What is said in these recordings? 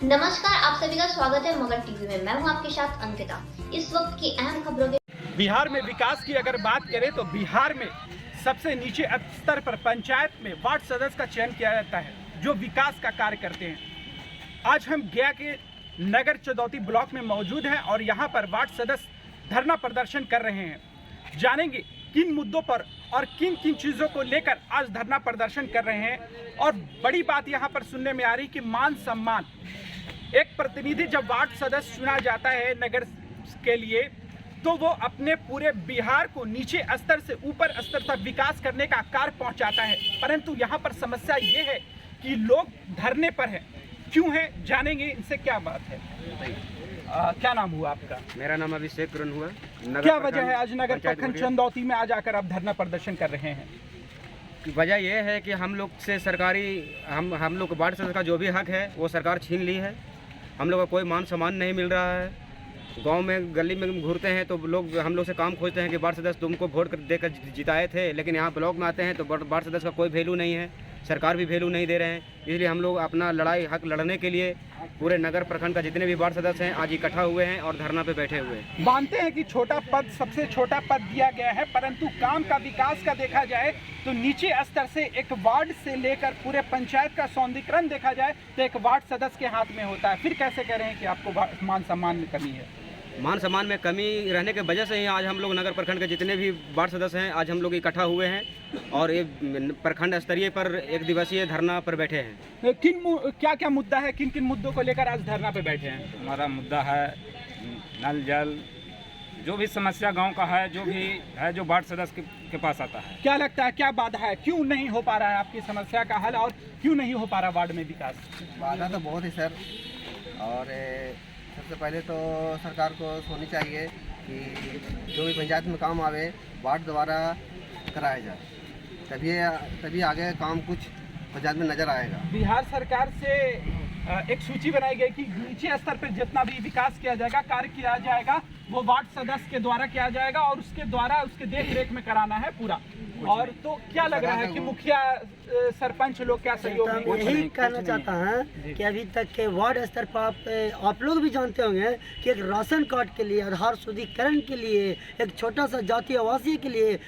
नमस्कार, आप सभी का स्वागत है मगध टीवी में। मैं हूं आपके साथ अंकिता। इस वक्त की अहम खबरों के बिहार में विकास की अगर बात करें तो बिहार में सबसे नीचे स्तर पर पंचायत में वार्ड सदस्य का चयन किया जाता है जो विकास का कार्य करते हैं। आज हम गया के नगर चंदौती ब्लॉक में मौजूद हैं और यहाँ पर वार्ड सदस्य धरना प्रदर्शन कर रहे हैं। जानेंगे किन मुद्दों पर और किन किन चीज़ों को लेकर आज धरना प्रदर्शन कर रहे हैं। और बड़ी बात यहाँ पर सुनने में आ रही कि मान सम्मान, एक प्रतिनिधि जब वार्ड सदस्य चुना जाता है नगर के लिए तो वो अपने पूरे बिहार को नीचे स्तर से ऊपर स्तर तक विकास करने का कार्य पहुंचाता है। परंतु यहाँ पर समस्या ये है कि लोग धरने पर हैं। क्यों है, जानेंगे इनसे क्या बात है। क्या नाम हुआ आपका? मेरा नाम अभिषेक किरण हुआ। क्या वजह है आज नगर प्रखंड चंदौती में आज आकर आप धरना प्रदर्शन कर रहे हैं? वजह यह है कि हम लोग से सरकारी हम लोग वार्ड सदस्य का जो भी हक है वो सरकार छीन ली है। हम लोग का कोई मान सम्मान नहीं मिल रहा है। गांव में गली में घूरते हैं तो लोग हम लोग से काम खोजते हैं कि वार्ड सदस्य तुमको वोट देकर जिताए थे, लेकिन यहाँ ब्लॉक में आते हैं तो वार्ड सदस्य का कोई वैल्यू नहीं है, सरकार भी वैल्यू नहीं दे रहे हैं। इसलिए हम लोग अपना हक लड़ने के लिए पूरे नगर प्रखंड का जितने भी वार्ड सदस्य हैं आज इकट्ठा हुए हैं और धरना पे बैठे हुए हैं। मानते हैं कि छोटा पद सबसे छोटा पद दिया गया है, परंतु काम का विकास का देखा जाए तो नीचे स्तर से एक वार्ड से लेकर पूरे पंचायत का सौंदर्यीकरण देखा जाए तो एक वार्ड सदस्य के हाथ में होता है। फिर कैसे कह रहे हैं कि आपको मान सम्मान में कमी है? मान सम्मान में कमी रहने की वजह से ही आज हम लोग नगर प्रखंड के जितने भी वार्ड सदस्य हैं आज हम लोग इकट्ठा हुए हैं और ये प्रखंड स्तरीय पर एक दिवसीय धरना पर बैठे हैं। क्या क्या मुद्दा है, किन किन मुद्दों को लेकर आज धरना पे बैठे हैं? हमारा मुद्दा है नल जल, जो भी समस्या गांव का है, जो भी है जो वार्ड सदस्य के पास आता है। क्या लगता है क्या बाधा है, क्यों नहीं हो पा रहा है आपकी समस्या का हल और क्यों नहीं हो पा रहा वार्ड में विकास? बाधा तो बहुत है सर, और सबसे पहले तो सरकार को सोचनी चाहिए कि जो भी पंचायत में काम आवे वार्ड द्वारा कराया जाए, तभी आगे काम कुछ पंचायत में नज़र आएगा। बिहार सरकार से एक सूची बनाई गई कि नीचे स्तर पर जितना भी विकास किया जाएगा, कार्य किया जाएगा, वो वार्ड सदस्य के द्वारा किया जाएगा और उसके द्वारा उसके देख रेख में कराना है पूरा। और तो क्या लग रहा है कि मुखिया सरपंच लोग क्या सहयोग? यही कहना चाहता है कि अभी तक के वार्ड स्तर पर आप लोग भी जानते होंगे कि एक राशन कार्ड के लिए, आधार शुद्धिकरण के लिए, एक छोटा सा जातीय आवासीय के लिए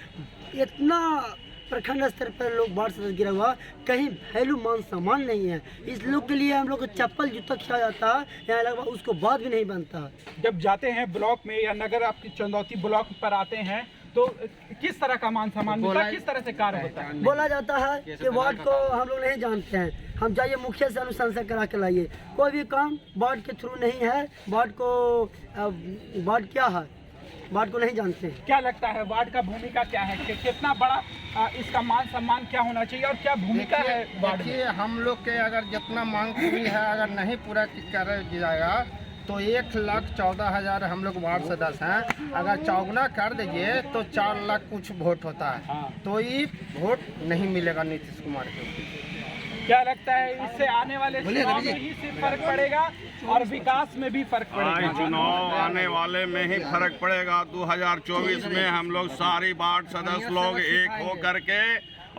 इतना प्रखंड स्तर पर लोग वार्ड सदस्य गिरा हुआ, कहीं वैल्यू मान सम्मान नहीं है। इस लोग के लिए हम लोग को चप्पल जूता खिया जाता है, यहाँ लगभग उसको बात भी नहीं बनता। जब जाते हैं ब्लॉक में या नगर आपकी चंदौती ब्लॉक पर आते हैं तो किस तरह का मान सम्मान मिलता है, किस तरह से कार्य होता है? बोला जाता है कि वार्ड को हम लोग नहीं जानते हैं, हम जाइए मुखिया से अनुशंसा करा के लाइए। कोई भी काम वार्ड के थ्रू नहीं है, वार्ड क्या है वार्ड को नहीं जानते हैं। क्या लगता है वार्ड का भूमिका क्या है, कि कितना बड़ा इसका मान सम्मान क्या होना चाहिए और क्या भूमिका है वार्ड में? हम लोग के अगर जितना मांग पूरी है अगर नहीं पूरा कर जाएगा तो 1,14,000 हम लोग वार्ड सदस्य हैं, अगर चौगुना कर दीजिए तो 4 लाख कुछ वोट होता है। हाँ। तो ये वोट नहीं मिलेगा नीतीश कुमार को। क्या लगता है इससे आने वाले चुनाव में ही सिर्फ फर्क पड़ेगा और विकास में भी फर्क पड़ेगा? चुनाव आने वाले में ही फर्क पड़ेगा। 2024 में हम लोग सारी वार्ड सदस्य लोग एक हो करके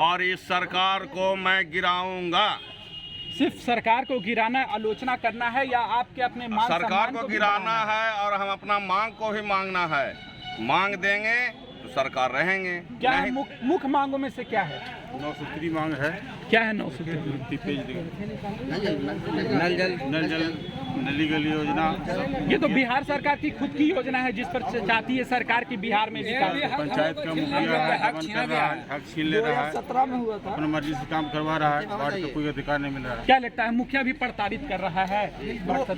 और इस सरकार को मैं गिराऊंगा। सिर्फ सरकार को गिराना, आलोचना करना है या आपके अपने मान सरकार को गिराना है और हम अपना मांग को भी मांगना है। मांग देंगे तो सरकार रहेंगे। क्या है मुख्य मांगों में से क्या है? 9 सूत्री मांग है। क्या है 9 सूत्री? नल जल नली गली योजना। ये तो बिहार सरकार की खुद की योजना है जिस पर चाहती है सरकार की बिहार में विकास। पंचायत का मुखिया हक छीन ले रहा है, 17 में हुआ था, अपनी मर्जी से काम करवा रहा है, वार्ड को कोई अधिकार नहीं मिल रहा है। क्या लगता है मुखिया भी प्रताड़ित कर रहा है?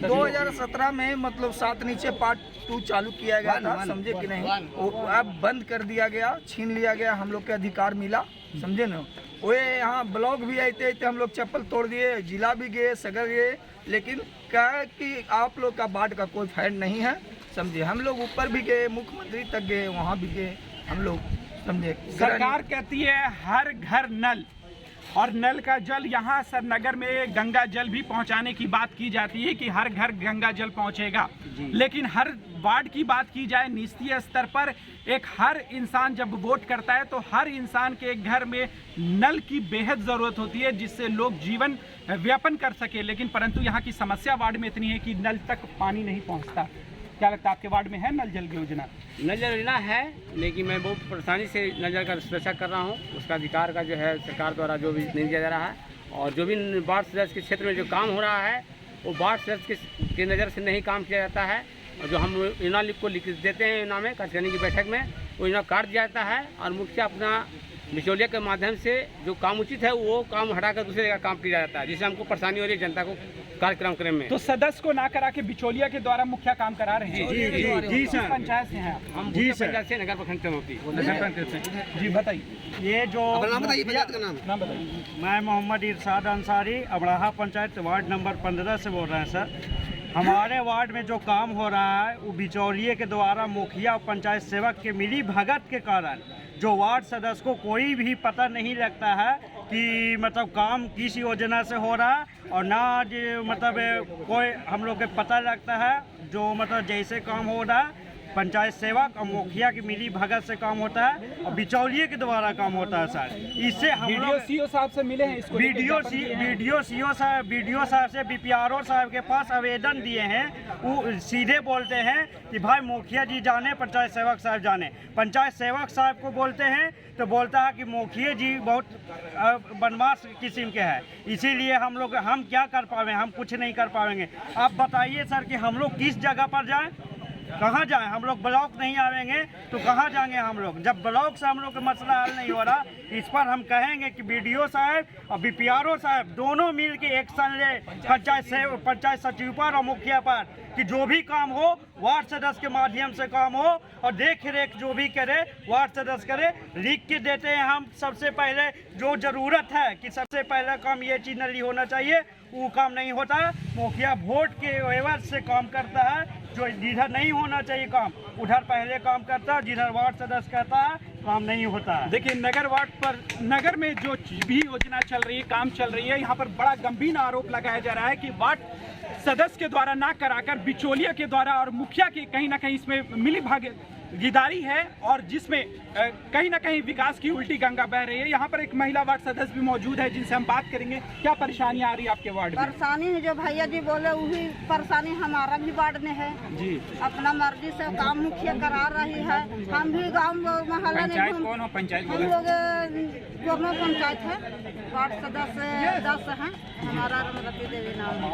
2017 में मतलब 7 नीचे पार्ट 2 चालू किया गया था, समझे कि नहीं? अब बंद कर दिया गया, छीन लिया गया, हम लोग के अधिकार मिला, समझे ना? वो यहाँ ब्लॉक भी आते हम लोग चप्पल तोड़ दिए, जिला भी गए, सगर गए, लेकिन क्या है कि आप लोग का वार्ड का कोई फायदा नहीं है, समझे? हम लोग ऊपर भी गए, मुख्यमंत्री तक गए, वहाँ भी गए हम लोग, समझे? सरकार कहती है हर घर नल, और नल का जल यहाँ सर नगर में गंगा जल भी पहुँचाने की बात की जाती है कि हर घर गंगा जल पहुँचेगा, लेकिन हर वार्ड की बात की जाए निचले स्तर पर एक हर इंसान जब वोट करता है तो हर इंसान के घर में नल की बेहद ज़रूरत होती है जिससे लोग जीवन व्यापन कर सके, लेकिन परंतु यहाँ की समस्या वार्ड में इतनी है कि नल तक पानी नहीं पहुँचता। क्या लगता है आपके वार्ड में है नल जल योजना? नल जल योजना है, लेकिन मैं बहुत परेशानी से नल जल का सुरक्षा कर रहा हूँ। उसका अधिकार का जो है सरकार द्वारा जो भी नहीं दिया जा रहा है, और जो भी वार्ड सदस्य के क्षेत्र में जो काम हो रहा है वो वार्ड सदस्य की नज़र से नहीं काम किया जाता है। और जो हम योजना को लिख देते हैं, योजना में कार्यकारिणी की बैठक में वो योजना काट दिया जाता है और मुखिया अपना बिचौलिया के माध्यम से जो काम उचित है वो काम हटाकर दूसरे जगह काम किया जाता है, जिससे हमको परेशानी हो रही है जनता को कार्यक्रम करने में। तो सदस्य को ना करा के बिचौलिया के द्वारा मुखिया काम करा रहे हैं। जी सर, पंचायत से हैं हम पंचायत से नगर प्रखंड चुनौती। जी बताइए, ये जो पंचायत का नाम बताइए। मैं मोहम्मद इरशाद अंसारी अबड़ाहा पंचायत वार्ड नंबर 15 से बोल रहे हैं सर। हमारे वार्ड में जो काम हो रहा है वो बिचौलिए के द्वारा मुखिया और पंचायत सेवक के मिली भगत के कारण जो वार्ड सदस्य को कोई भी पता नहीं लगता है कि मतलब काम किस योजना से हो रहा है, और ना मतलब कोई हम लोग के पता लगता है जो मतलब जैसे काम हो रहा है पंचायत सेवक और मुखिया की मिली भगत से काम होता है और बिचौलिए के द्वारा काम होता है सर। इससे हम लोग सीओ साहब से मिले हैं, इसको वीडियो साहब से बीपीआरओ साहब के पास आवेदन दिए हैं। वो सीधे बोलते हैं कि भाई मुखिया जी जाने, पंचायत सेवक साहब जाने। पंचायत सेवक साहब को बोलते हैं तो बोलता है कि मुखिया जी बहुत बनवास किस्म के हैं, इसीलिए हम क्या कर पाएंगे, हम कुछ नहीं कर पाएंगे। आप बताइए सर कि हम लोग किस जगह पर जाएं, कहाँ जाएं? हम लोग ब्लॉक नहीं आएंगे तो कहाँ जाएंगे हम लोग? जब ब्लॉक से हम लोग का मसला हल नहीं हो रहा, इस पर हम कहेंगे कि बीडीओ साहब और बीपीआरओ साहब दोनों मिल के एक्शन ले पंचायत सचिव पर और मुखिया पर कि जो भी काम हो वार्ड सदस्य के माध्यम से काम हो, और देख रेख जो भी करे वार्ड सदस्य करे। लिख के देते हैं हम सबसे पहले जो ज़रूरत है कि सबसे पहला काम ये चीज़ नहीं होना चाहिए, वो काम नहीं होता। मुखिया वोट के एवज से काम करता है, जो जिधर नहीं होना चाहिए काम उधर पहले काम करता है, जिधर वार्ड सदस्य कहता है काम नहीं होता है। देखिए नगर वार्ड पर नगर में जो भी योजना चल रही है, काम चल रही है, यहाँ पर बड़ा गंभीर आरोप लगाया जा रहा है कि वार्ड सदस्य के द्वारा ना कराकर बिचौलिया के द्वारा और मुखिया की कहीं ना कहीं इसमें मिली भागीदारी है, और जिसमें कहीं ना कहीं विकास की उल्टी गंगा बह रही है। यहाँ पर एक महिला वार्ड सदस्य भी मौजूद है जिनसे हम बात करेंगे। क्या परेशानियाँ आ रही है आपके वार्ड में? परेशानी है जो भैया जी बोले वही परेशानी हमारा भी वार्ड में है जी। अपना मर्जी से काम मुखिया करा रही है, हम भी गाँव मोहल्ला पंचायत कौन हो? पंचायत हम लोग दोनों पंचायत है, वार्ड सदस्य 10 हैं, हमारा रमरती देवी नाम है।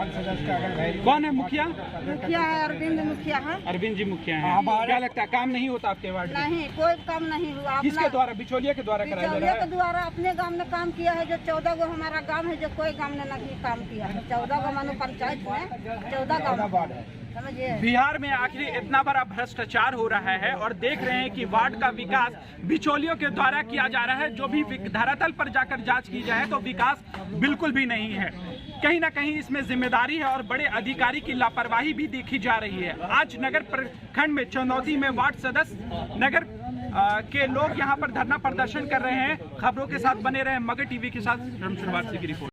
कौन है मुखिया? मुखिया है अरविंद मुखिया है। अरविंद जी मुखिया है। क्या लगता है काम नहीं होता आपके वार्ड में? नहीं, कोई काम नहीं हुआ। किसके द्वारा? बिचौलिया के द्वारा कराया जा रहा है? बिचौलिया के द्वारा अपने गांव में काम किया है, जो 14 गो हमारा गांव है, जो कोई गांव ने नहीं काम किया है। 14 गो मानो पंचायत में 14 गाँव समझिए। बिहार में आखिर इतना बड़ा भ्रष्टाचार हो रहा है और देख रहे हैं कि वार्ड का विकास बिचौलियों के द्वारा किया जा रहा है। जो भी धरातल पर जाकर जांच की जाए तो विकास बिल्कुल भी नहीं है। कहीं ना कहीं इसमें जिम्मेदारी है और बड़े अधिकारी की लापरवाही भी देखी जा रही है। आज नगर प्रखंड में चंदौती में वार्ड सदस्य नगर के लोग यहां पर धरना प्रदर्शन कर रहे हैं। खबरों के साथ बने रहे मगर टीवी के साथ। शमशुर वारसी की रिपोर्ट।